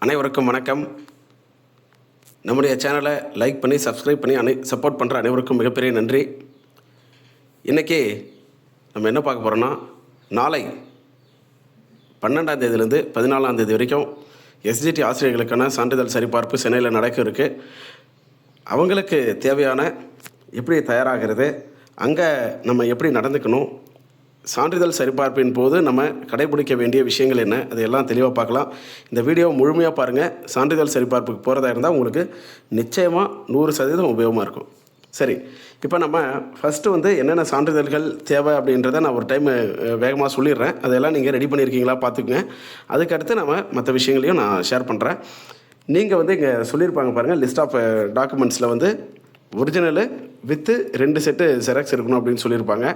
அனைவருக்கும் வணக்கம். நம்முடைய சேனலை லைக் பண்ணி சப்ஸ்கிரைப் பண்ணி சப்போர்ட் பண்ணுற அனைவருக்கும் மிகப்பெரிய நன்றி. இன்றைக்கி நம்ம என்ன பார்க்க போகிறோன்னா, நாளை 12ஆம் தேதியிலேருந்து 14ஆம் தேதி வரைக்கும் எஸ்ஜிடி ஆசிரியர்களுக்கான சான்றிதழ் சரிபார்ப்பு சென்னையில் நடக்க இருக்குது. அவங்களுக்கு தேவையான எப்படி தயாராகிறது, அங்கே நம்ம எப்படி நடந்துக்கணும், சான்றிதழ் சரிபார்ப்பின் போது நம்ம கடைபிடிக்க வேண்டிய விஷயங்கள் என்ன, அதையெல்லாம் தெளிவாக பார்க்கலாம். இந்த வீடியோ முழுமையாக பாருங்கள். சான்றிதழ் சரிபார்ப்புக்கு போகிறதா இருந்தால் உங்களுக்கு நிச்சயமாக 100% உபயோகமாக இருக்கும். சரி, இப்போ நம்ம ஃபஸ்ட்டு என்னென்ன சான்றிதழ்கள் தேவை அப்படின்றத நான் ஒரு டைம் வேகமாக சொல்லிடுறேன். அதெல்லாம் நீங்கள் ரெடி பண்ணியிருக்கீங்களா பார்த்துக்குங்க. அதுக்கடுத்து நம்ம மற்ற விஷயங்களையும் நான் ஷேர் பண்ணுறேன். நீங்கள் இங்கே சொல்லியிருப்பாங்க பாருங்கள், லிஸ்ட் ஆஃப் டாக்குமெண்ட்ஸில் ஒரிஜினலு வித்து 2 செட்டு ஜெராக்ஸ் இருக்கணும் அப்படின்னு சொல்லியிருப்பாங்க.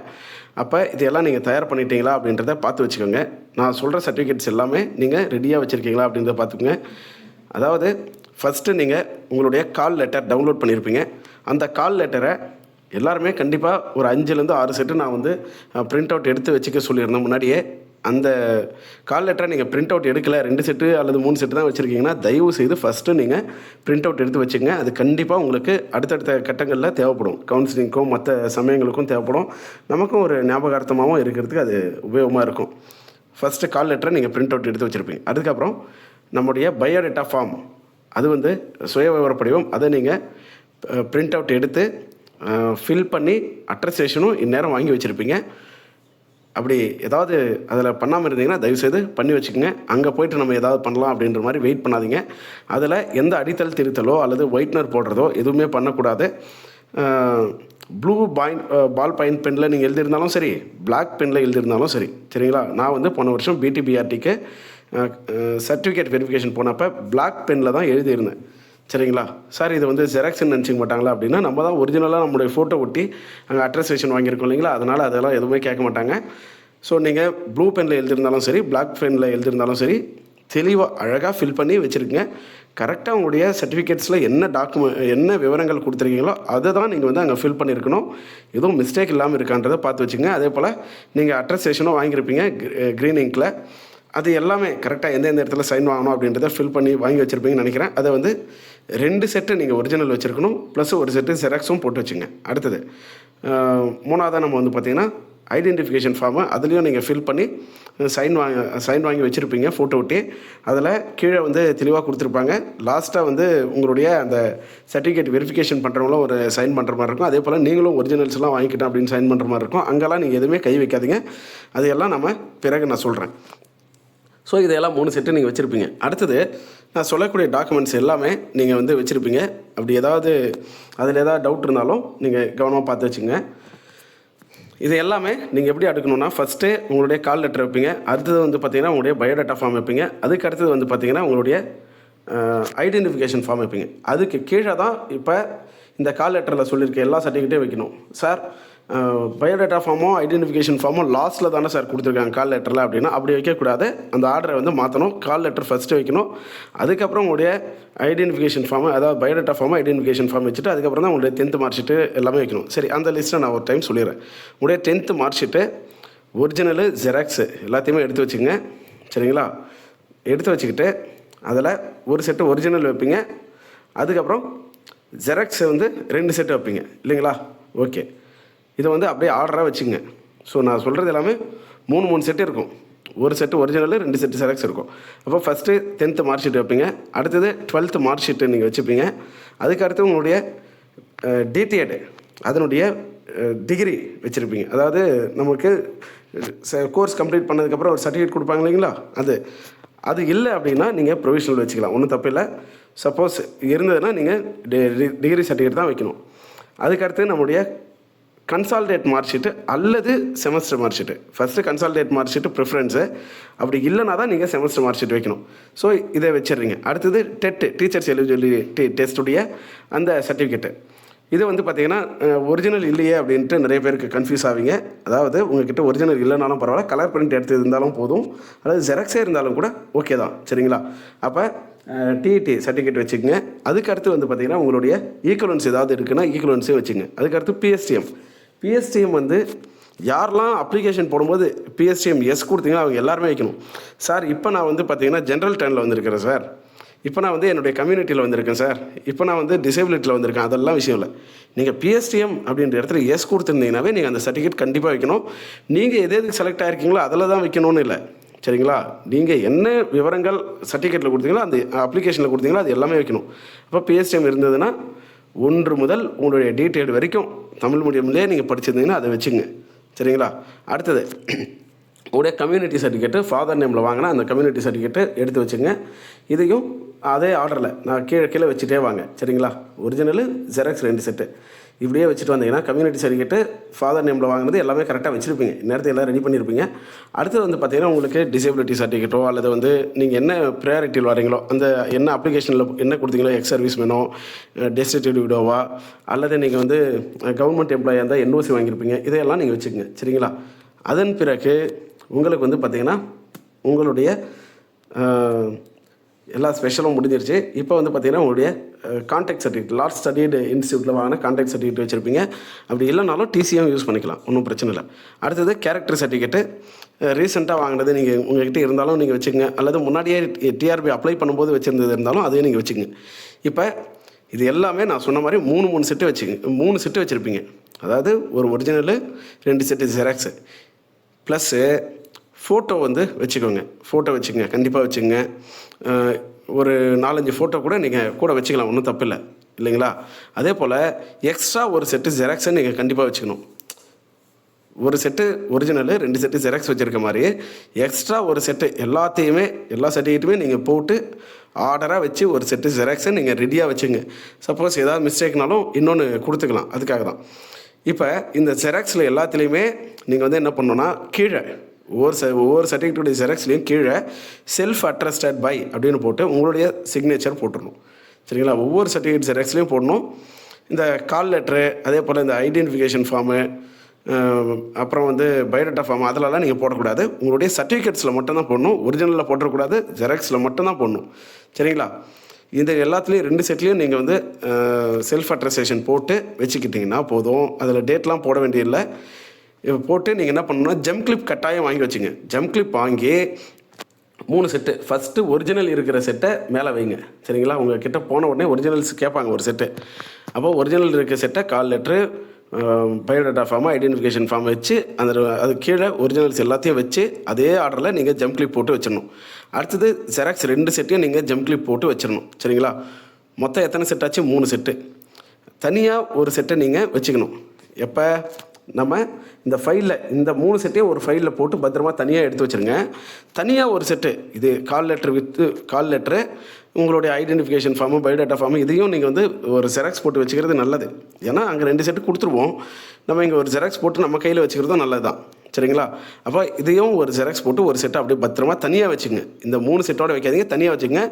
அப்போ இதையெல்லாம் நீங்கள் தயார் பண்ணிட்டீங்களா அப்படின்றத பார்த்து வச்சுக்கோங்க. நான் சொல்கிற சர்டிஃபிகேட்ஸ் எல்லாமே நீங்கள் ரெடியாக வச்சுருக்கீங்களா அப்படின்றத பார்த்துக்கோங்க. அதாவது ஃபஸ்ட்டு நீங்கள் உங்களுடைய கால் லெட்டர் டவுன்லோட் பண்ணியிருப்பீங்க. அந்த கால் லெட்டரை எல்லாருமே கண்டிப்பாக ஒரு 5லேருந்து 6 செட்டு நான் பிரிண்ட் அவுட் எடுத்து வச்சுக்க சொல்லியிருந்தேன் முன்னாடியே. அந்த கால் லெட்டரை நீங்கள் பிரிண்ட் அவுட் எடுக்கலை, 2 செட்டு அல்லது 3 செட்டு தான் வச்சுருக்கீங்கன்னா தயவு செய்து ஃபஸ்ட்டு நீங்கள் பிரிண்ட் அவுட் எடுத்து வச்சுங்க. அது கண்டிப்பாக உங்களுக்கு அடுத்தடுத்த கட்டங்களில் தேவைப்படும். கவுன்சிலிங்க்கும் மற்ற சமயங்களுக்கும் தேவைப்படும். நமக்கும் ஒரு ஞாபகார்த்தமாகவும் இருக்கிறதுக்கு அது உபயோகமாக இருக்கும். ஃபஸ்ட்டு கால் லெட்டரை நீங்கள் பிரிண்ட் அவுட் எடுத்து வச்சுருப்பீங்க. அதுக்கப்புறம் நம்முடைய பயோடேட்டா ஃபார்ம், அது சுய விவர படிவம், அதை நீங்கள் பிரிண்ட் அவுட் எடுத்து ஃபில் பண்ணி அட்ரஸேஷனும் இந்நேரம் வாங்கி வச்சுருப்பீங்க. அப்படி ஏதாவது அதில் பண்ணாமல் இருந்தீங்கன்னா தயவுசெய்து பண்ணி வச்சுக்கோங்க. அங்கே போய்ட்டு நம்ம ஏதாவது பண்ணலாம் அப்படின்ற மாதிரி வெயிட் பண்ணாதீங்க. அதில் எந்த அடித்தல் திருத்தலோ அல்லது ஒயிட்னர் போடுறதோ எதுவுமே பண்ணக்கூடாது. ப்ளூ பால் பாயிண்ட் பெனில் நீங்கள் எழுதியிருந்தாலும் சரி, பிளாக் பெனில் எழுதியிருந்தாலும் சரி, சரிங்களா. நான் போன வருஷம் பிடிபிஆர்டிக்கு சர்டிஃபிகேட் வெரிஃபிகேஷன் போனப்போ பிளாக் பெனில் தான் எழுதியிருந்தேன். சரிங்களா. சார் இது ஜெராக்ஸ்ன்னு நினச்சிக்க மாட்டாங்களா அப்படின்னா, நம்ம தான் ஒரிஜினலாக நம்மளுடைய ஃபோட்டோ ஒட்டி அங்கே அட்ரஸேஷன் வாங்கியிருக்கோம் இல்லைங்களா. அதனால் அதெல்லாம் எதுவுமே கேட்க மாட்டாங்க. ஸோ நீங்கள் ப்ளூ பெனில் எழுதியிருந்தாலும் சரி, பிளாக் பெனில் எழுதியிருந்தாலும் சரி, தெளிவாக அழகாக ஃபில் பண்ணி வச்சுருக்கீங்க. கரெக்டாக உங்களுடைய சர்டிஃபிகேட்ஸில் என்ன விவரங்கள் கொடுத்துருக்கீங்களோ அதை தான் நீங்கள் அங்கே ஃபில் பண்ணியிருக்கணும். எதுவும் மிஸ்டேக் இல்லாமல் இருக்கான்றதை பார்த்து வச்சுங்க. அதே போல் நீங்கள் அட்ரஸேஷனும் வாங்கியிருப்பீங்க க்ரீன் இங்கில். அது எல்லாமே கரெக்டாக எந்தெந்த இடத்துல சைன் வாங்கணும் அப்படின்றத ஃபில் பண்ணி வாங்கி வச்சுருப்பீங்கன்னு நினைக்கிறேன். அதை 2 செட்டு நீங்கள் ஒரிஜினல் வச்சுருக்கணும், ப்ளஸ் ஒரு செட்டு ஜெராக்ஸும் போட்டு வச்சுங்க. அடுத்தது 3ஆவதாக நம்ம பார்த்திங்கன்னா ஐடென்டிஃபிகேஷன் ஃபார்மு, அதுலேயும் நீங்கள் ஃபில் பண்ணி சைன் வாங்கி வச்சுருப்பீங்க ஃபோட்டோ ஒட்டி. அதில் கீழே தெளிவாக கொடுத்துருப்பாங்க. லாஸ்ட்டாக உங்களுடைய அந்த சர்டிஃபிகேட் வெரிஃபிகேஷன் பண்ணுறவங்களும் ஒரு சைன் பண்ணுற மாதிரி இருக்கும். அதே போல் நீங்களும் ஒரிஜினல்ஸ்லாம் வாங்கிக்கிட்டேன் அப்படின்னு சைன் பண்ணுற மாதிரி இருக்கும். அங்கெல்லாம் நீங்கள் எதுவுமே கை வைக்காதீங்க. அதையெல்லாம் நம்ம பிறகு நான் சொல்கிறேன். ஸோ இதையெல்லாம் 3 செட்டு நீங்கள் வச்சுருப்பீங்க. அடுத்தது நான் சொல்லக்கூடிய டாக்குமெண்ட்ஸ் எல்லாமே நீங்கள் வச்சுருப்பீங்க. அப்படி அதில் ஏதாவது டவுட் இருந்தாலும் நீங்கள் கவனமாக பார்த்து வச்சுங்க. இது எல்லாமே நீங்கள் எப்படி அடுக்கணும்னா, ஃபஸ்ட்டு உங்களுடைய கால் லெட்டர் வைப்பீங்க. அடுத்தது பார்த்திங்கன்னா உங்களுடைய பயோடேட்டா ஃபார்ம் வைப்பீங்க. அதுக்கு அடுத்தது பார்த்திங்கன்னா உங்களுடைய ஐடென்டிஃபிகேஷன் ஃபார்ம் வைப்பீங்க. அதுக்கு கீழே தான் இப்போ இந்த கால் லெட்டரில் சொல்லியிருக்க எல்லா சர்டிஃபிகேட்டையும் வைக்கணும். சார் பயோடேட்டா ஃபார்மோ ஐடென்டிஃபிகேஷன் ஃபார்மோ லாஸ்ட்டில் தானே சார் கொடுத்துருக்காங்க கால் லெட்டரில் அப்படின்னா, அப்படி வைக்கக்கூடாது. அந்த ஆர்டரை மாற்றணும். கால் லெட்டர் ஃபஸ்ட்டு வைக்கணும். அதுக்கப்புறம் உங்களுடைய ஐடென்டிஃபிகேஷன் ஃபார்மு, அதாவது பயோடேட்டா ஃபார்மு ஐடென்டிஃபிகேஷன் ஃபார்ம் வச்சுட்டு அதுக்கப்புறம் தான் உங்களுடைய 10th மார்க் ஷீட்டு எல்லாமே வைக்கணும். சரி, அந்த லிஸ்ட்டை நான் ஒரு டைம் சொல்லிடுறேன். உங்களுடைய 10th mark sheet original xerox எல்லாத்தையுமே எடுத்து வச்சுங்க. சரிங்களா. எடுத்து வச்சுக்கிட்டு அதில் ஒரு செட்டு ஒரிஜினல் வைப்பீங்க. அதுக்கப்புறம் ஜெராக்ஸை 2 செட்டு வைப்பீங்க இல்லைங்களா. ஓகே, இதை அப்படியே ஆர்டராக வச்சுங்க. ஸோ நான் சொல்கிறது எல்லாமே 3 செட்டு இருக்கும். ஒரு செட்டு ஒரிஜினல், 2 செட்டு ஜெராக்ஸ் இருக்கும். அப்போ ஃபஸ்ட்டு 10th மார்க் ஷீட் வைப்பீங்க. அடுத்தது 12th மார்க் ஷீட்டு நீங்கள் வச்சுப்பீங்க. அதுக்கு அடுத்து உங்களுடைய டிடிஎட், அதனுடைய டிகிரி வச்சுருப்பீங்க. அதாவது நமக்கு கோர்ஸ் கம்ப்ளீட் பண்ணதுக்கப்புறம் ஒரு சர்டிஃபிகேட் கொடுப்பாங்க இல்லைங்களா, அது இல்லை அப்படின்னா நீங்கள் ப்ரொவிஷனல் வச்சுக்கலாம், ஒன்றும் தப்பு இல்லை. சப்போஸ் இருந்ததுன்னா நீங்கள் டிகிரி சர்டிஃபிகேட் தான் வைக்கணும். அதுக்கடுத்து நம்முடைய கன்சால்டேட் மார்க் ஷீட்டு அல்லது semester mark sheet. First consolidated mark sheet preference. அப்படி இல்லைனா தான் நீங்கள் செமஸ்டர் மார்க் ஷீட் வைக்கணும். ஸோ இதை வச்சிடுறீங்க. அடுத்தது டீச்சர்ஸ் எலிஜிபிலிட்டி டெஸ்ட்டுடைய அந்த சர்டிஃபிகேட்டு. இது பார்த்திங்கன்னா ஒரிஜினல் இல்லையே அப்படின்ட்டு நிறைய பேருக்கு கன்ஃபியூஸ் ஆவீங்க. அதாவது உங்கள்கிட்ட ஒரிஜினல் இல்லைனாலும் பரவாயில்ல, கலர் பிரிண்ட் எடுத்து இருந்தாலும் போதும், அதாவது ஜெராக்ஸே இருந்தாலும் கூட ஓகே தான். சரிங்களா. அப்போ டிஇடி சர்டிஃபிகேட் வச்சுக்கோங்க. அதுக்கு அடுத்து பார்த்திங்கன்னா உங்களுடைய ஈக்குவலன்ஸ் ஏதாவது இருக்குன்னா ஈக்குவலன்ஸே வச்சுங்க. அதுக்கடுத்து பிஎஸ்டிஎம் யாரெல்லாம் அப்ளிகேஷன் போடும்போது பிஎஸ்டிஎம் எஸ் கொடுத்தீங்கன்னா அவங்க எல்லாருமே வைக்கணும். சார் இப்போ நான் பார்த்திங்கன்னா ஜென்ரல் டர்னில் வந்திருக்கிறேன் சார், இப்போ நான் வந்து என்னுடைய கம்யூனிட்டியில் வந்திருக்கேன் சார், இப்போ நான் வந்து டிசேபிலிட்டியில் வந்திருக்கேன், அதெல்லாம் விஷயம் இல்லை. நீங்கள் பிஎஸ்டிஎம் அப்படின்ற இடத்துல எஸ் கொடுத்துருந்தீங்கன்னாவே நீங்கள் அந்த சர்டிஃபிகேட் கண்டிப்பாக வைக்கணும். நீங்கள் எது செலக்ட் ஆகிருக்கீங்களோ அதில் தான் வைக்கணும்னு இல்லை, சரிங்களா? நீங்கள் என்ன விவரங்கள் சர்டிஃபிகேட்டில் கொடுத்தீங்களோ அந்த அப்ளிகேஷனில் கொடுத்தீங்களோ அது எல்லாமே வைக்கணும். அப்போ பிஎஸ்டிஎம் இருந்ததுன்னா 1 முதல் உங்களுடைய டீட்டெயில் வரைக்கும் தமிழ் மீடியம்லேயே நீங்கள் படிச்சிருந்தீங்கன்னா அதை வச்சுங்க, சரிங்களா? அடுத்தது உங்களுடைய கம்யூனிட்டி சர்டிஃபிகேட்டு ஃபாதர் நேமில் வாங்கினா அந்த கம்யூனிட்டி சர்டிஃபிகேட்டு எடுத்து வச்சுங்க. இதையும் அதே ஆர்டரில் நான் கீழே வச்சுட்டே வாங்க, சரிங்களா? ஒரிஜினலு ஜெராக்ஸ் 2 செட்டு இப்படியே வச்சுட்டு வந்தீங்கன்னா கம்யூனிட்டி சர்டிஃபிகேட்டு ஃபாதர் நேமில் வாங்கினது எல்லாமே கரெக்டாக வச்சுருப்பீங்க, நேரத்தை எல்லாம் ரெடி பண்ணியிருப்பீங்க. அடுத்தது வந்து பார்த்திங்கன்னா உங்களுக்கு டிசேபிலிட்டி சர்டிஃபிகேட்டோ அல்லது வந்து நீங்கள் என்ன ப்ரையாரிட்டியில் வரீங்களோ அந்த என்ன அப்ளிகேஷனில் என்ன கொடுத்தீங்களோ, எக்ஸ் சர்வீஸ் மேனோ, டெஸ்டிடியூட் விடோவா, அல்லது நீங்கள் வந்து கவர்மெண்ட் எம்ப்ளாயாக இருந்தால் என்ஓசி வாங்கியிருப்பீங்க, இதையெல்லாம் நீங்கள் வச்சுக்கோங்க, சரிங்களா? அதன் பிறகு உங்களுக்கு வந்து பார்த்திங்கன்னா உங்களுடைய எல்லா ஸ்பெஷலும் முடிஞ்சிருச்சு. இப்போ வந்து பார்த்திங்கன்னா உங்களுடைய கான்டாக்ட் சர்டிஃபிகேட், லாஸ்ட் ஸ்டடீடு இன்ஸ்டியூட்டில் வாங்கின கான்டாக்ட் சர்டிஃபிகேட் வச்சுருப்பீங்க. அப்படி இல்லைனாலும் டிசியும் யூஸ் பண்ணிக்கலாம், ஒன்றும் பிரச்சனை இல்லை. அடுத்தது கேரக்டர் சர்டிஃபிகேட்டு ரீசெண்டாக வாங்கினது நீங்கள் உங்கள்கிட்ட இருந்தாலும் நீங்கள் வச்சுக்கோங்க, அல்லது முன்னாடியே டிஆர்பி அப்ளை பண்ணும்போது வச்சுருந்தது இருந்தாலும் அதையும் நீங்கள் வச்சுக்கோங்க. இப்போ இது எல்லாமே நான் சொன்ன மாதிரி 3 செட்டு வச்சுக்கோங்க. 3 செட்டு வச்சுருப்பீங்க, அதாவது ஒரு original 2 set xerox plus photo வந்து வச்சுக்கோங்க. ஃபோட்டோ வச்சுக்கோங்க, கண்டிப்பாக வச்சுக்கோங்க. ஒரு 4-5 ஃபோட்டோ கூட நீங்கள் கூட வச்சுக்கலாம், ஒன்றும் தப்பு இல்லை, இல்லைங்களா? அதே போல் எக்ஸ்ட்ரா ஒரு செட்டு ஜெராக்ஸை நீங்கள் கண்டிப்பாக வச்சுக்கணும். ஒரு செட்டு ஒரிஜினலு 2 செட்டு ஜெராக்ஸ் வச்சுருக்க மாதிரி எக்ஸ்ட்ரா ஒரு செட்டு எல்லா சர்டிஃபிகேட்டுமே நீங்கள் போட்டு ஆர்டராக வச்சு ஒரு செட்டு ஜெராக்ஸை நீங்கள் ரெடியாக வச்சுங்க. சப்போஸ் ஏதாவது மிஸ்டேக்னாலும் இன்னொன்று கொடுத்துக்கலாம், அதுக்காக தான். இப்போ இந்த ஜெராக்ஸில் எல்லாத்துலேயுமே நீங்கள் வந்து என்ன பண்ணணுன்னா கீழே ஒவ்வொரு சர்டிஃபிகேட்டுடைய ஜெராக்ஸ்லேயும் கீழே செல்ஃப் அட்ரஸ்டட் பை அப்படின்னு போட்டு உங்களுடைய சிக்னேச்சர் போட்டுடணும், சரிங்களா? ஒவ்வொரு சர்டிஃபிகேட் ஜெராக்ஸ்லேயும் போடணும். இந்த கால் லெட்ரு, அதே போல் இந்த ஐடென்டிஃபிகேஷன் ஃபார்மு, அப்புறம் வந்து பயோடேட்டா ஃபார்ம், அதிலலாம் நீங்கள் போடக்கூடாது. உங்களுடைய சர்டிஃபிகேட்ஸில் மட்டும்தான் போடணும், ஒரிஜினலில் போடக்கூடாது, ஜெராக்ஸில் மட்டும்தான் போடணும், சரிங்களா? இந்த எல்லாத்துலேயும் 2 செட்லேயும் நீங்கள் வந்து செல்ஃப் அட்ரஸேஷன் போட்டு வச்சுக்கிட்டிங்கன்னா போதும். அதில் டேட்லாம் போட வேண்டியதில்லை. இப்போ போட்டு நீங்கள் என்ன பண்ணணும்னா ஜெம் கிளிப் கட்டாயம் வாங்கி வச்சுங்க. ஜெம் கிளிப் வாங்கி 3 செட்டு, ஃபஸ்ட்டு ஒரிஜினல் இருக்கிற செட்டை மேலே வைங்க, சரிங்களா? உங்கள் கிட்டே போன உடனே ஒரிஜினல்ஸ் கேட்பாங்க ஒரு செட்டு. அப்போ ஒரிஜினல் இருக்கிற செட்டை call letter, biodata form, identification form வச்சு அது கீழே ஒரிஜினல்ஸ் எல்லாத்தையும் வச்சு அதே ஆர்டரில் நீங்கள் ஜெம் கிளிப் போட்டு வச்சிடணும். அடுத்தது ஜெராக்ஸ் 2 செட்டையும் நீங்கள் ஜெம் கிளிப் போட்டு வச்சிடணும், சரிங்களா? மொத்தம் எத்தனை செட் ஆச்சு? 3 செட்டு. தனியாக ஒரு செட்டை நீங்கள் வச்சுக்கணும். எப்போ நம்ம இந்த ஃபைலில் இந்த 3 செட்டையும் ஒரு ஃபைலில் போட்டு பத்திரமா தனியாக எடுத்து வச்சுருங்க. தனியாக ஒரு செட்டு இது கால் லெட்ரு, உங்களுடைய ஐடென்டிஃபிகேஷன் ஃபார்மு, பயோடேட்டா ஃபார்மு, இதையும் நீங்கள் வந்து ஒரு ஜெராக்ஸ் போட்டு வச்சுக்கிறது நல்லது. ஏன்னா அங்கே 2 செட்டு கொடுத்துருவோம், நம்ம இங்கே ஒரு ஜெராக்ஸ் போட்டு நம்ம கையில் வச்சுக்கிறதும் நல்லது தான், சரிங்களா? அப்போ இதையும் ஒரு ஜெராக்ஸ் போட்டு ஒரு செட்டை அப்படியே பத்திரமா தனியாக வச்சுங்க. இந்த 3 செட்டோடு வைக்காதீங்க, தனியாக வச்சுங்க.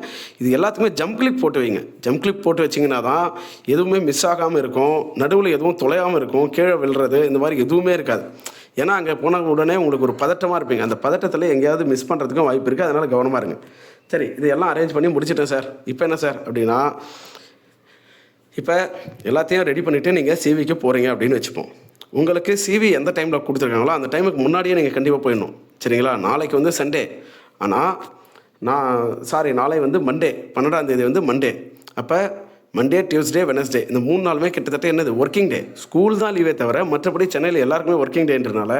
இது எல்லாத்துக்குமே ஜம்ப் கிளிப் போட்டு வைங்க. ஜம்ப் கிளிப் போட்டு வச்சிங்கன்னா தான் எதுவுமே மிஸ் ஆகாமல் இருக்கும், நடுவில் எதுவும் தொலையாமல் இருக்கும், கீழே விழுறது இந்த மாதிரி எதுவுமே இருக்காது. ஏன்னா அங்கே போன உடனே உங்களுக்கு ஒரு பதட்டமாக இருப்பீங்க, அந்த பதட்டத்தில் எங்கேயாவது மிஸ் பண்ணுறதுக்கும் வாய்ப்பு இருக்குது. அதனால் கவனமாக இருங்க. சரி, இது எல்லாம் அரேஞ்ச் பண்ணி முடிச்சிட்டேன் சார். இப்போ என்ன சார் அப்படின்னா, இப்போ எல்லாத்தையும் ரெடி பண்ணிவிட்டு நீங்கள் சிவிக்கு போகிறீங்க அப்படின்னு வச்சுப்போம். உங்களுக்கு சிவி எந்த டைமில் கொடுத்துருக்காங்களோ அந்த டைமுக்கு முன்னாடியே நீங்கள் கண்டிப்பாக போயிடணும், சரிங்களா? நாளைக்கு வந்து சண்டே, ஆனால் நாளை வந்து மண்டே, 12ஆம் தேதி வந்து மண்டே. அப்போ மண்டே, டியூஸ்டே, வெனஸ்டே இந்த 3 நாளுமே கிட்டத்தட்ட என்னது ஒர்க்கிங் டே. ஸ்கூல் தான் லீவே தவிர மற்றபடி சென்னையில் எல்லாருக்குமே ஒர்க்கிங் டேன்றனால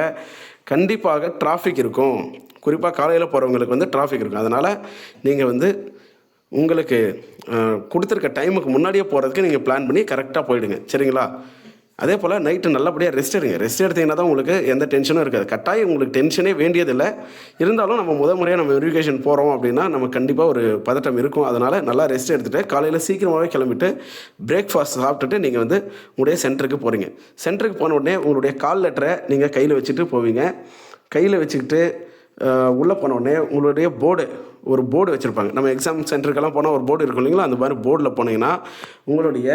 கண்டிப்பாக டிராஃபிக் இருக்கும். குறிப்பாக காலையில் போகிறவங்களுக்கு வந்து டிராஃபிக் இருக்கும். அதனால் நீங்கள் வந்து உங்களுக்கு கொடுத்துருக்க டைமுக்கு முன்னாடியே போகிறதுக்கு நீங்கள் பிளான் பண்ணி கரெக்டாக போயிடுங்க, சரிங்களா? அதே போல் நைட்டு நல்லபடியாக ரெஸ்ட் எடுங்க. ரெஸ்ட் எடுத்திங்கன்னா தான் உங்களுக்கு எந்த டென்ஷனும் இருக்காது. கட்டாயம் உங்களுக்கு டென்ஷனே வேண்டியதில்லை. இருந்தாலும் நம்ம முறையாக நம்ம வெரிஃபிகேஷன் போகிறோம் அப்படின்னா நமக்கு கண்டிப்பாக ஒரு பதட்டம் இருக்கும். அதனால் நல்லா ரெஸ்ட் எடுத்துகிட்டு காலையில் சீக்கிரமாகவே கிளம்பிட்டு பிரேக்ஃபாஸ்ட் சாப்பிட்டுட்டு நீங்கள் வந்து உங்களுடைய சென்டருக்கு போகிறீங்க. சென்டருக்கு போன உடனே உங்களுடைய கால் லெட்டரை நீங்கள் கையில் வச்சுட்டு போவீங்க. கையில் வச்சுக்கிட்டு உள்ளே போன உடனே உங்களுடைய ஒரு போர்டு வச்சுருப்பாங்க. நம்ம எக்ஸாம் சென்டருக்கெல்லாம் போனால் ஒரு போர்டு இருக்கும் இல்லைங்களா? அந்த மாதிரி போர்டில் போனீங்கன்னா உங்களுடைய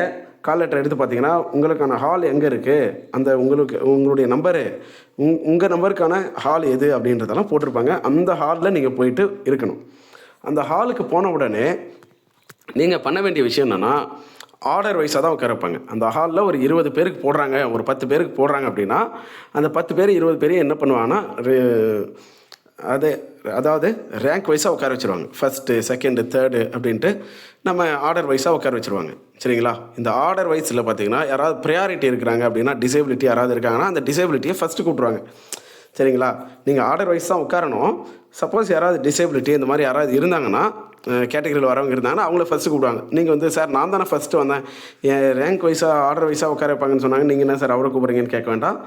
கால் லெட்டர் எடுத்து பார்த்தீங்கன்னா உங்களுக்கான ஹால் எங்கே இருக்குது, அந்த உங்களுடைய நம்பரு, உங்கள் நம்பருக்கான ஹால் எது அப்படின்றதெல்லாம் போட்டிருப்பாங்க. அந்த ஹாலில் நீங்கள் போயிட்டு இருக்கணும். அந்த ஹாலுக்கு போன உடனே நீங்கள் பண்ண வேண்டிய விஷயம் என்னென்னா, ஆர்டர் வைஸாக தான் உட்கார வைப்பாங்க. அந்த ஹாலில் ஒரு 20 பேருக்கு போடுறாங்க, ஒரு 10 பேருக்கு போடுறாங்க அப்படின்னா அந்த 10 பேர் 20 பேரையும் என்ன பண்ணுவாங்கன்னா அது அதாவது ரேங்க் வைஸாக உட்கார வச்சுருவாங்க. ஃபஸ்ட்டு, செகண்டு, தேர்டு அப்படின்ட்டு நம்ம ஆர்டர் வைஸாக உட்கார வச்சுருவாங்க. சரிங்களா? இந்த ஆர்டர் வைஸில் பார்த்தீங்கன்னா யாராவது ப்ரையாரிட்டி இருக்கிறாங்க அப்படின்னா, டிசேபிலிட்டி யாராவது இருக்காங்கன்னா அந்த டிசேபிலிட்டியை ஃபஸ்ட்டு கூப்பிட்ருவாங்க. சரிங்களா? நீங்கள் ஆர்டர் வைஸ் தான் உட்காரணும். சப்போஸ் யாராவது டிசேபிலிட்டி இந்த மாதிரி யாராவது இருந்தாங்கன்னா, கேட்டகரியில் வரவங்க இருந்தாங்கன்னா அவங்கள ஃபஸ்ட்டு கூப்பிடுவாங்க. நீங்கள் வந்து சார் நான் தானே ஃபஸ்ட்டு வந்தேன், என் ரேங்க் வைஸாக ஆர்டர் வைஸாக உட்கார வைப்பாங்கன்னு சொன்னாங்க, நீங்கள் என்ன சார் அவரை கூப்பிட்றீங்கன்னு கேட்க வேண்டாம்.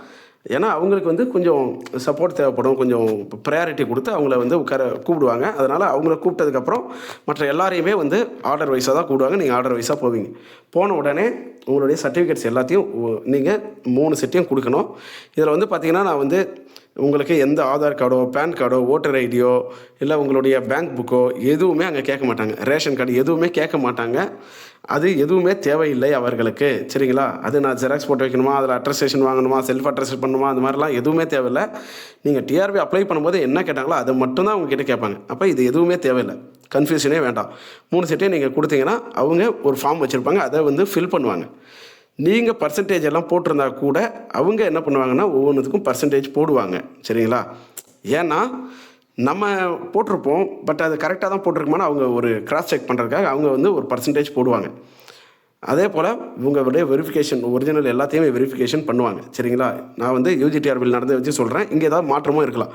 ஏன்னா அவங்களுக்கு வந்து கொஞ்சம் சப்போர்ட் தேவைப்படும், கொஞ்சம் ப்ரையாரிட்டி கொடுத்து அவங்கள வந்து உட்கார கூப்பிடுவாங்க. அதனால் அவங்கள கூப்பிட்டதுக்கப்புறம் மற்ற எல்லாரையுமே வந்து ஆர்டர் வைஸாக தான் கூப்பிடுவாங்க. நீங்கள் ஆர்டர் வைஸாக போவீங்க. போன உடனே உங்களுடைய சர்டிஃபிகேட்ஸ் எல்லாத்தையும் நீங்கள் 3 செட்டையும் கொடுக்கணும். இதில் வந்து பார்த்திங்கன்னா நான் வந்து உங்களுக்கு எந்த ஆதார் கார்டோ, பேன் கார்டோ, ஓட்டர் ஐடியோ, இல்லை உங்களுடைய பேங்க் புக்கோ எதுவுமே அங்கே கேட்க மாட்டாங்க. ரேஷன் கார்டு எதுவுமே கேட்க மாட்டாங்க. அது எதுவுமே தேவையில்லை அவர்களுக்கு. சரிங்களா? அது நான் ஜெராக்ஸ் போட்டு வைக்கணுமா, அதில் அட்ரஸ்டேஷன் வாங்கணுமா, செல்ஃப் அட்ரஸ் பண்ணணுமா, அந்த மாதிரிலாம் எதுவுமே தேவையில்லை. நீங்கள் டிஆர்பி அப்ளை பண்ணும்போது என்ன கேட்டாங்களோ அதை மட்டும்தான் உங்ககிட்ட கேட்பாங்க. அப்போ இது எதுவுமே தேவையில்லை, கன்ஃபியூஷனே வேண்டாம். 3 செட்டையும் நீங்கள் கொடுத்தீங்கன்னா அவங்க ஒரு ஃபார்ம் வச்சுருப்பாங்க, அதை வந்து ஃபில் பண்ணுவாங்க. நீங்கள் பர்சன்டேஜ் எல்லாம் போட்டிருந்தா கூட அவங்க என்ன பண்ணுவாங்கன்னா ஒவ்வொன்றுத்துக்கும் பர்சன்டேஜ் போடுவாங்க. சரிங்களா? ஏன்னா நம்ம போட்டிருப்போம், பட் அது கரெக்டாக தான் போட்டிருக்குமான்னு அவங்க ஒரு கிராஸ் செக் பண்ணுறதுக்காக அவங்க வந்து ஒரு பர்சன்டேஜ் போடுவாங்க. அதே போல் உங்களுடைய வெரிஃபிகேஷன் ஒரிஜினல் எல்லாத்தையுமே வெரிஃபிகேஷன் பண்ணுவாங்க. சரிங்களா? நான் வந்து யூஜிடிஆர்பியில் நடந்து வச்சு சொல்கிறேன். இங்கே ஏதாவது மாற்றமும் இருக்கலாம்.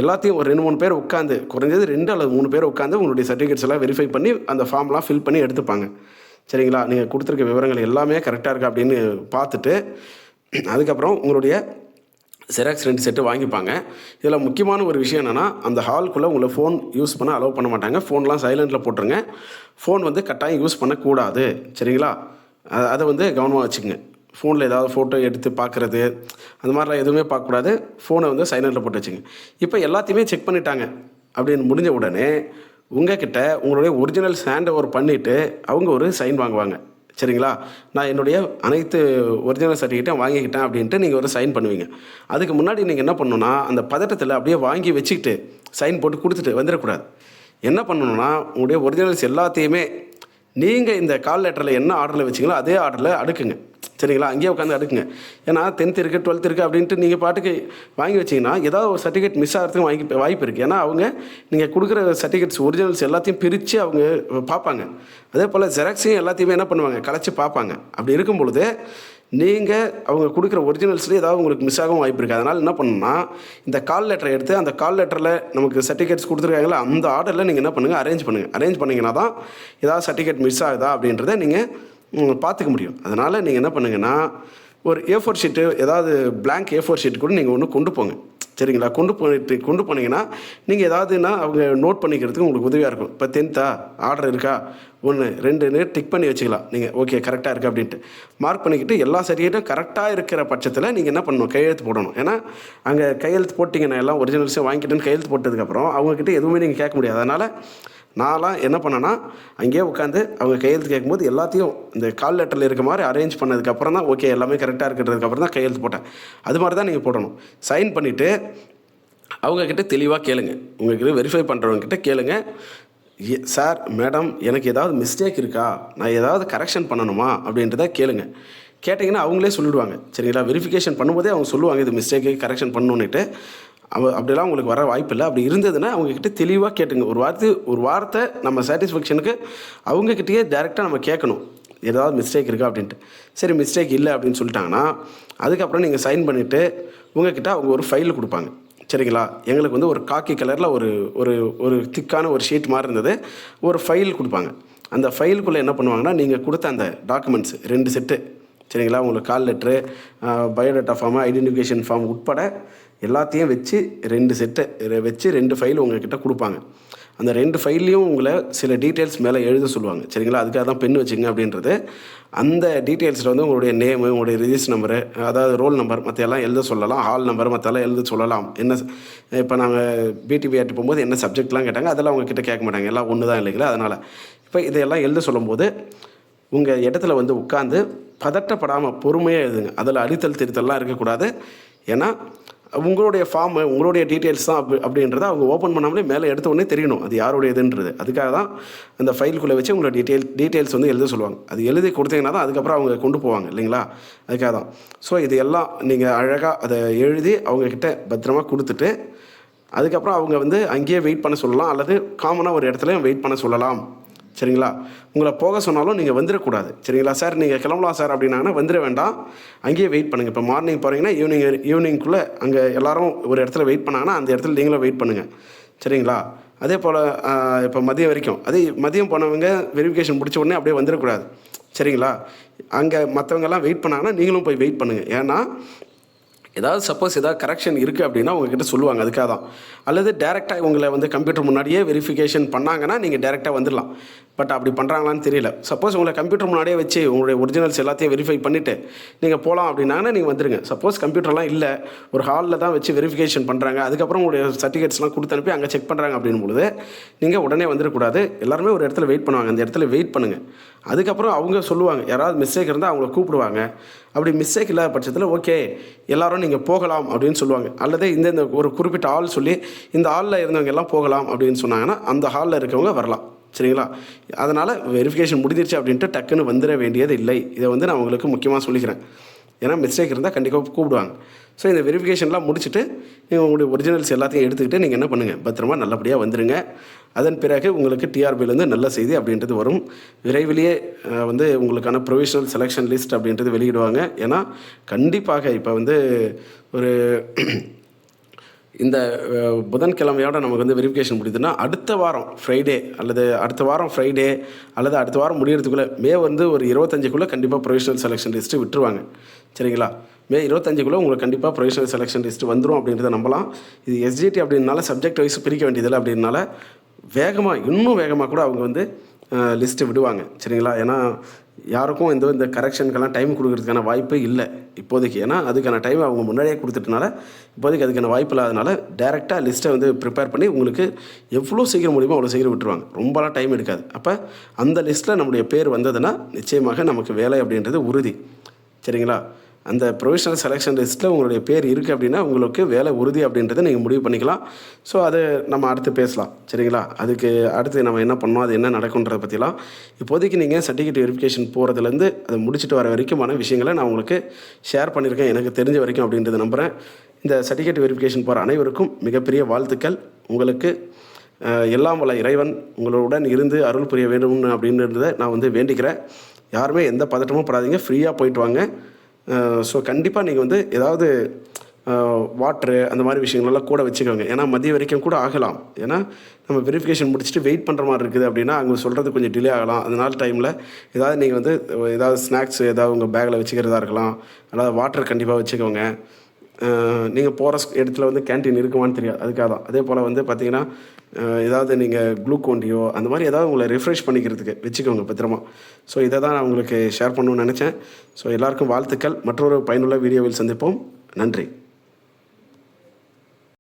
எல்லாத்தையும் ஒரு 2-3 பேர் உட்காந்து, குறைஞ்சது 2 அல்லது 3 பேர் உட்காந்து உங்களுடைய சர்டிஃபிகேட்ஸ் எல்லாம் வெரிஃபை பண்ணி அந்த ஃபார்ம்லாம் ஃபில் பண்ணி எடுத்துப்பாங்க. சரிங்களா? நீங்கள் கொடுத்துருக்க விவரங்கள் எல்லாமே கரெக்டாக இருக்கா அப்படின்னு பார்த்துட்டு அதுக்கப்புறம் உங்களுடைய ஜெராக்ஸ் 2 செட்டு வாங்கிப்பாங்க. இதில் முக்கியமான ஒரு விஷயம் என்னென்னா, அந்த ஹால்குள்ளே உங்களை ஃபோன் யூஸ் பண்ண அலோவ் பண்ண மாட்டாங்க. ஃபோன்லாம் சைலண்டில் போட்டுருங்க. ஃபோன் வந்து கட்டாயம் யூஸ் பண்ணக்கூடாது. சரிங்களா? அதை வந்து கவனமாக வச்சுக்கோங்க. ஃபோனில் ஏதாவது ஃபோட்டோ எடுத்து பார்க்குறது அந்த மாதிரிலாம் எதுவுமே பார்க்கக்கூடாது. ஃபோனை வந்து சைலண்டில் போட்டு வச்சுங்க. இப்போ எல்லாத்தையுமே செக் பண்ணிட்டாங்க அப்படின்னு முடிஞ்ச உடனே உங்கள்கிட்ட உங்களுடைய ஒரிஜினல் ஹேண்ட் ஓவர் பண்ணிவிட்டு அவங்க ஒரு சைன் வாங்குவாங்க. சரிங்களா? நான் என்னுடைய அனைத்து ஒரிஜினல் சர்டிஃபிகேட்டையும் வாங்கிக்கிட்டேன் அப்படின்ட்டு நீங்கள் ஒரு சைன் பண்ணுவீங்க. அதுக்கு முன்னாடி நீங்கள் என்ன பண்ணணுன்னா, அந்த பதட்டத்தில் அப்படியே வாங்கி வச்சுக்கிட்டு சைன் போட்டு கொடுத்துட்டு வந்துடக்கூடாது. என்ன பண்ணணுன்னா, உங்களுடைய ஒரிஜினல்ஸ் எல்லாத்தையுமே நீங்கள் இந்த கால் லெட்டரில் என்ன ஆர்டரில் வச்சிங்களோ அதே ஆர்டரில் அடுக்குங்க. சரிங்களா? அங்கேயே உட்காந்து அடுக்குங்க. ஏன்னா 10th இருக்குது 12th இருக்குது அப்படின்ட்டு நீங்கள் பாட்டுக்கு வாங்கி வச்சிங்கன்னா ஏதாவது ஒரு சர்டிஃபிகேட் மிஸ் ஆகிறதுக்கு வாய்ப்பு இருக்குது. ஏன்னா அவங்க நீங்கள் கொடுக்குற சர்டிஃபிகேட்ஸ் ஒரிஜினல்ஸ் எல்லாத்தையும் பிரித்து அவங்க பார்ப்பாங்க. அதே போல் ஜெராக்ஸையும் எல்லாத்தையுமே என்ன பண்ணுவாங்க, கலைச்சி பார்ப்பாங்க. அப்படி இருக்கும் பொழுது நீங்கள் அவங்க கொடுக்குற ஒரிஜினல்ஸ்லேயே ஏதாவது உங்களுக்கு மிஸ் ஆகவும் வாய்ப்பு இருக்குது. அதனால் என்ன பண்ணணும்னா, இந்த கால் லெட்டரை எடுத்து அந்த கால் லெட்டரில் நமக்கு சர்டிஃபிகேட்ஸ் கொடுத்துருக்காங்களா அந்த ஆர்டரில் நீங்கள் என்ன பண்ணுங்கள், அரேஞ்ச் பண்ணிங்கன்னா தான் ஏதாவது சர்டிஃபிகேட் மிஸ் ஆகுதா அப்படின்றத நீங்கள் பார்த்துக்க முடியும். அதனால் நீங்கள் என்ன பண்ணுங்கன்னா, ஒரு A4 ஷீட்டு, ஏதாவது blank A4 ஷீட் கூட நீங்கள் ஒன்று கொண்டு போங்க. சரிங்களா? கொண்டு போனீங்கன்னா நீங்கள் ஏதாவதுன்னா அவங்க நோட் பண்ணிக்கிறதுக்கு உங்களுக்கு உதவியாக இருக்கும். இப்போ 10th ஆர்டர் இருக்கா, 1 2ன்னு டிக் பண்ணி வச்சுக்கலாம். நீங்கள் ஓகே கரெக்டாக இருக்குது அப்படின்ட்டு மார்க் பண்ணிக்கிட்டு எல்லா சர்டிஃபிகேட்டும் கரெக்டாக இருக்கிற பட்சத்தில் நீங்கள் என்ன பண்ணணும், கையெழுத்து போடணும். ஏன்னா அங்கே கையெழுத்து போட்டிங்கன்னா எல்லாம் ஒரிஜினல்ஸும் வாங்கிக்கிட்டுன்னு கையெழுத்து போட்டதுக்கப்புறம் அவங்கக்கிட்ட எதுவுமே நீங்கள் கேட்க முடியாது. அதனால் நான்லாம் என்ன பண்ணேன்னா, அங்கேயே உட்காந்து அவங்க கையெழுத்து கேட்கும்போது எல்லாத்தையும் இந்த கால் லெட்டரில் இருக்க மாதிரி அரேஞ்ச் பண்ணதுக்கப்புறம் தான் ஓகே எல்லாமே கரெக்டாக இருக்கிறதுக்கப்புறம் தான் கையெழுத்து போட்டேன். அது மாதிரி தான் நீங்கள் போடணும். சைன் பண்ணிவிட்டு அவங்கக்கிட்ட தெளிவாக கேளுங்க. உங்களுக்கு வெரிஃபை பண்ணுறவங்கக்கிட்ட கேளுங்க, சார் மேடம் எனக்கு ஏதாவது மிஸ்டேக் இருக்கா, நான் ஏதாவது கரெக்ஷன் பண்ணணுமா அப்படின்றத கேளுங்க. கேட்டிங்கன்னா அவங்களே சொல்லிவிடுவாங்க. சரிங்களா? வெரிஃபிகேஷன் பண்ணும்போதே அவங்க சொல்லுவாங்க இது மிஸ்டேக்கு கரெக்ஷன் பண்ணணுன்னுட்டு. அப்படிலாம் உங்களுக்கு வர வாய்ப்பு இல்லை. அப்படி இருந்ததுன்னா அவங்கக்கிட்ட தெளிவாக கேட்டுங்க. ஒரு வார்த்தை நம்ம சாட்டிஸ்ஃபேக்ஷனுக்கு அவங்கக்கிட்டேயே டேரெக்டாக நம்ம கேட்கணும், ஏதாவது மிஸ்டேக் இருக்கா அப்படின்ட்டு. சரி மிஸ்டேக் இல்லை அப்படின்னு சொல்லிட்டாங்கன்னா அதுக்கப்புறம் நீங்கள் சைன் பண்ணிவிட்டு உங்கள்கிட்ட அவங்க ஒரு ஃபைல் கொடுப்பாங்க. சரிங்களா? எங்களுக்கு வந்து ஒரு காக்கி கலரில் ஒரு திக்கான ஒரு ஷீட் மாதிரி இருந்தது, ஒரு ஃபைல் கொடுப்பாங்க. அந்த ஃபைலுக்குள்ளே என்ன பண்ணுவாங்கன்னா, நீங்கள் கொடுத்த அந்த டாக்குமெண்ட்ஸ் 2 செட்டு, சரிங்களா, உங்களுக்கு call letter, biodata form, identification form உட்பட எல்லாத்தையும் வச்சு 2 செட்டு வச்சு 2 ஃபைல் உங்கள்கிட்ட கொடுப்பாங்க. அந்த 2 ஃபைல்லையும் உங்களை சில டீட்டெயில்ஸ் மேலே எழுத சொல்லுவாங்க. சரிங்களா? அதுக்காக தான் பென் வச்சுங்க அப்படின்றது. அந்த டீட்டெயில்ஸில் வந்து உங்களுடைய நேமு, உங்களுடைய ரிஜிஸ்டர் நம்பரு, அதாவது ரோல் நம்பர் மற்ற எல்லாம் எழுத சொல்லலாம். ஹால் நம்பர் மற்றெல்லாம் எழுத சொல்லலாம். என்ன இப்போ நாங்கள் பிடிபி ஆட்டு போகும்போது என்ன சப்ஜெக்ட்லாம் கேட்டாங்க, அதெல்லாம் உங்ககிட்ட கேட்க மாட்டாங்க, எல்லாம் ஒன்று தான் இல்லைங்களா? அதனால் இப்போ இதையெல்லாம் எழுத சொல்லும்போது உங்கள் இடத்துல வந்து உட்காந்து பதட்டப்படாமல் பொறுமையாக எழுதுங்க. அதில் அடித்தல் திருத்தல்லாம் இருக்கக்கூடாது. ஏன்னா உங்களுடைய ஃபார்மு, உங்களுடைய டீட்டெயில்ஸ் தான் அப்படின்றத அவங்க ஓப்பன் பண்ணாமலே மேலே எடுத்த உடனே தெரியணும் அது யாருடைய இதுன்றது. அதுக்காக தான் அந்த ஃபைலுக்குள்ளே வச்சு உங்களோட டீட்டெயில்ஸ் வந்து எழுத சொல்லுவாங்க. அது எழுதி கொடுத்தீங்கன்னா தான் அதுக்கப்புறம் அவங்க கொண்டு போவாங்க இல்லைங்களா? அதுக்காக தான். ஸோ இது எல்லாம் நீங்கள் அழகாக அதை எழுதி அவங்கக்கிட்ட பத்திரமா கொடுத்துட்டு அதுக்கப்புறம் அவங்க வந்து அங்கேயே வெயிட் பண்ண சொல்லலாம், அல்லது காமனாக ஒரு இடத்துலையும் வெயிட் பண்ண சொல்லலாம். சரிங்களா? உங்களை போக சொன்னாலும் நீங்கள் வந்துடக்கூடாது. சரிங்களா? சார் நீங்கள் கிளம்பலாம் சார் அப்படின்னாங்கன்னா வந்துட வேண்டாம், அங்கேயே வெயிட் பண்ணுங்கள். இப்போ மார்னிங் போகிறீங்கன்னா ஈவினிங்குள்ளே அங்கே எல்லோரும் ஒரு இடத்துல வெயிட் பண்ணாங்கன்னா அந்த இடத்துல நீங்களும் வெயிட் பண்ணுங்கள். சரிங்களா? அதே போல் இப்போ மதியம் வரைக்கும் மதியம் போனவங்க வெரிஃபிகேஷன் முடிச்ச உடனே அப்படியே வந்துடக்கூடாது. சரிங்களா? அங்கே மற்றவங்கெல்லாம் வெயிட் பண்ணாங்கன்னா நீங்களும் போய் வெயிட் பண்ணுங்கள். ஏன்னா ஏதாவது சப்போஸ் ஏதாவது கரெக்ஷன் இருக்குது அப்படின்னா உங்ககிட்ட சொல்லுவாங்க, அதுக்காக தான். அல்லது டேரெக்டாக உங்களை வந்து கம்ப்யூட்டர் முன்னாடியே வெரிஃபிகேஷன் பண்ணாங்கன்னா நீங்கள் டேரெக்டாக வந்துடலாம். பட் அப்படி பண்ணுறாங்களான்னு தெரியல. சப்போஸ் உங்களை கம்ப்யூட்டர் முன்னாடியே வச்சு உங்களுடைய ஒரிஜினல்ஸ் எல்லாத்தையும் வெரிஃபை பண்ணிவிட்டு நீங்கள் போகலாம் அப்படின்னாங்கன்னா நீங்கள் வந்துடுங்க. சப்போஸ் கம்ப்யூட்டர்லாம் இல்லை, ஒரு ஹாலில் தான் வச்சு வெரிஃபிகேஷன் பண்ணுறாங்க, அதுக்கப்புறம் உங்களுடைய சர்டிஃபிகேட்ஸ்லாம் கொடுத்து அனுப்பி அங்கே செக் பண்ணுறாங்க அப்படின் பொழுது நீங்கள் உடனே வந்துடக்கூடாது. எல்லாருமே ஒரு இடத்துல வெயிட் பண்ணுவாங்க, அந்த இடத்துல வெயிட் பண்ணுங்கள். அதுக்கப்புறம் அவங்க சொல்லுவாங்க, யாராவது மிஸ்டேக் இருந்தால் அவங்கள கூப்பிடுவாங்க. அப்படி மிஸ்டேக் இல்லாத பட்சத்தில் ஓகே எல்லோரும் நீங்கள் போகலாம் அப்படின்னு சொல்லுவாங்க. அல்லது இந்த ஒரு குறிப்பிட்ட ஆள் சொல்லி இந்த ஹாலில் இருந்தவங்க எல்லாம் போகலாம் அப்படின்னு சொன்னாங்கன்னா அந்த ஹாலில் இருக்கவங்க வரலாம். சரிங்களா? அதனால் வெரிஃபிகேஷன் முடிஞ்சிருச்சு அப்படின்ட்டு டக்குன்னு வந்துட வேண்டியது இல்லை. இதை வந்து நான் உங்களுக்கு முக்கியமாக சொல்லிக்கிறேன். ஏன்னா மிஸ்டேக் இருந்தால் கண்டிப்பாக கூப்பிடுவாங்க. ஸோ இந்த வெரிஃபிகேஷன்லாம் முடிச்சுட்டு நீங்கள் உங்களுடைய ஒரிஜினல்ஸ் எல்லாத்தையும் எடுத்துக்கிட்டு நீங்கள் என்ன பண்ணுங்கள், பத்திரமா நல்லபடியாக வந்துடுங்க. அதன் பிறகு உங்களுக்கு டிஆர்பிலேருந்து நல்ல செய்தி அப்படின்றது வரும். விரைவிலேயே வந்து உங்களுக்கான ப்ரொவிஷனல் செலெக்ஷன் லிஸ்ட் அப்படின்றது வெளியிடுவாங்க. ஏன்னா கண்டிப்பாக இப்போ வந்து ஒரு இந்த புதன்கிழமையோட நமக்கு வந்து வெரிஃபிகேஷன் முடியுதுன்னா அடுத்த வாரம் ஃப்ரைடே அல்லது அடுத்த வாரம் முடியறதுக்குள்ளே மே வந்து ஒரு 25க்குள்ளே கண்டிப்பாக ப்ரொவிஷனல் செலெக்ஷன் லிஸ்ட்டு விட்டுருவாங்க. சரிங்களா? மே 25க்குள்ளே உங்களுக்கு கண்டிப்பாக ப்ரொவிஷனல் செலெக்ஷன் லிஸ்ட்டு வந்துடும் அப்படின்றத நம்பலாம். இது எஸ்ஜிடி அப்படின்னால சப்ஜெக்ட் வைஸ் பிரிக்க வேண்டியதில்லை அப்படின்னால இன்னும் வேகமாக கூட அவங்க வந்து லிஸ்ட்டு விடுவாங்க. சரிங்களா? ஏன்னா யாருக்கும் இந்த கரெக்ஷனுக்கெல்லாம் டைம் கொடுக்கறதுக்கான வாய்ப்பு இல்லை இப்போதைக்கு. ஏன்னா அதுக்கான டைம் அவங்க முன்னாடியே கொடுத்துட்டனால இப்போதைக்கு அதுக்கான வாய்ப்பு இல்லாதனால டேரெக்டாக லிஸ்ட்டை வந்து ப்ரிப்பேர் பண்ணி உங்களுக்கு எவ்வளோ சீக்கிரம் முடியுமோ அவ்வளோ சீக்கிரம் விட்டுருவாங்க. ரொம்பலாம் டைம் எடுக்காது. அப்போ அந்த லிஸ்ட்டில் நம்முடைய பேர் வந்ததுன்னா நிச்சயமாக நமக்கு வேலை அப்படின்றது உறுதி. சரிங்களா? அந்த ப்ரொவிஷனல் செலெக்ஷன் லிஸ்ட்டில் உங்களுடைய பேர் இருக்குது அப்படின்னா உங்களுக்கு வேலை உறுதி அப்படின்றத நீங்கள் முடிவு பண்ணிக்கலாம். ஸோ அது நம்ம அடுத்து பேசலாம். சரிங்களா? அதுக்கு அடுத்து நம்ம என்ன பண்ணோம், அது என்ன நடக்குன்றதை பற்றிலாம் இப்போதைக்கு நீங்கள் சர்டிஃபிகேட் வெரிஃபிகேஷன் போகிறதுலேருந்து அதை முடிச்சுட்டு வர வரைக்குமான விஷயங்களை நான் உங்களுக்கு ஷேர் பண்ணியிருக்கேன், எனக்கு தெரிஞ்ச வரைக்கும் அப்படின்றத நம்புகிறேன். இந்த சர்டிஃபிகேட் வெரிஃபிகேஷன் போகிற அனைவருக்கும் மிகப்பெரிய வாழ்த்துக்கள். உங்களுக்கு எல்லாம் வல்ல இறைவன் உங்களுடன் இருந்து அருள் புரிய வேண்டும் அப்படின்றத நான் வந்து வேண்டிக்கிறேன். யாருமே எந்த பதட்டமும் படாதீங்க, ஃப்ரீயாக போயிட்டு வாங்க. ஸோ கண்டிப்பாக நீங்கள் வந்து ஏதாவது வாட்ரு அந்த மாதிரி விஷயங்களெல்லாம் கூட வச்சுக்கோங்க. ஏன்னா மதியம் வரைக்கும் கூட ஆகலாம். ஏன்னா நம்ம வெரிஃபிகேஷன் முடிச்சுட்டு வெயிட் பண்ணுற மாதிரி இருக்குது அப்படின்னா அங்கே சொல்கிறது கொஞ்சம் டிலே ஆகலாம். அதனால டைமில் ஏதாவது நீங்கள் வந்து ஏதாவது ஸ்நாக்ஸ் ஏதாவது உங்கள் பேக்கில் வச்சுக்கிறதா இருக்கலாம், அதாவது வாட்டர் கண்டிப்பாக வச்சுக்கோங்க. நீங்கள் போகிற இடத்துல வந்து கேன்டீன் இருக்குமான்னு தெரியாது, அதுக்காக தான். அதே போல் வந்து பார்த்திங்கன்னா ஏதாவது நீங்கள் குளுக்கோண்டியோ அந்த மாதிரி ஏதாவது உங்களை ரிஃப்ரெஷ் பண்ணிக்கிறதுக்கு வச்சுக்கோங்க பத்திரமா. ஸோ இதை தான் நான் உங்களுக்கு ஷேர் பண்ணணும்னு நினச்சேன். ஸோ எல்லாருக்கும் வாழ்த்துக்கள். மற்றொரு பயனுள்ள வீடியோவில் சந்திப்போம். நன்றி.